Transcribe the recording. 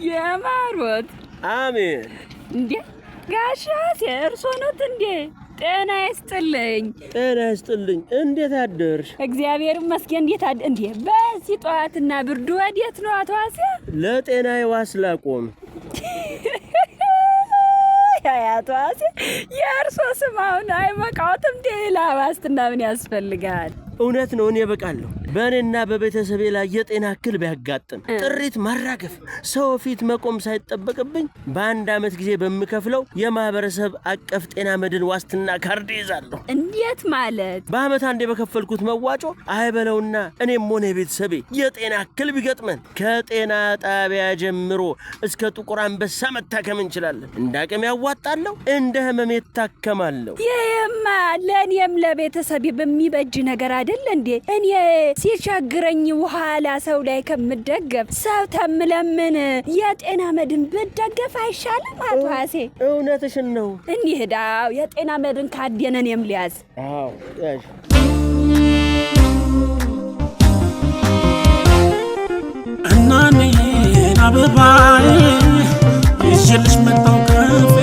የማሩት አሜን እንዴ ጋሻ እርሶ ኖት እንዴ? ጤና ይስጥልኝ። ጤና ይስጥልኝ። እንዴት አደርሽ? እግዚአብሔር ይመስገን። እንዴት እንዴ በዚህ ጠዋትና ብርዱ ወዴት ነው አቶ ዋሴ? ለጤናዬ ዋስ ላቆም። አቶ ዋሴ የእርሶ ስም አሁን አይበቃዎትም? ሌላ ዋስትና ምን ያስፈልጋል? እውነት ነው፣ እኔ በቃለሁ። በእኔና በቤተሰቤ ላይ የጤና እክል ቢያጋጥም ጥሪት ማራገፍ ሰው ፊት መቆም ሳይጠበቅብኝ በአንድ ዓመት ጊዜ በምከፍለው የማህበረሰብ አቀፍ ጤና መድን ዋስትና ካርድ ይዛለሁ። እንዴት ማለት? በአመት አንዴ በከፈልኩት መዋጮ አይበለውና እኔም ሆነ ቤተሰቤ የጤና እክል ቢገጥመን ከጤና ጣቢያ ጀምሮ እስከ ጥቁር አንበሳ መታከም እንችላለን። እንዳቅም ያዋጣለሁ፣ እንደ ህመም ታከማለሁ። ይሄማ ለእኔም ለቤተሰቤ በሚበጅ ነገር አይደል እንዴ? እኔ ሲቸግረኝ ኋላ ሰው ላይ ከምደገፍ ሰው ተምለምን የጤና መድን ብደገፍ አይሻልም አቶ ዋሴ? እውነትሽን ነው። እንሂዳው የጤና መድን ካደነን የምልያዝ። አዎ ያሽ እናኔ አበባዬ ይሽልሽ መጣው ከፍ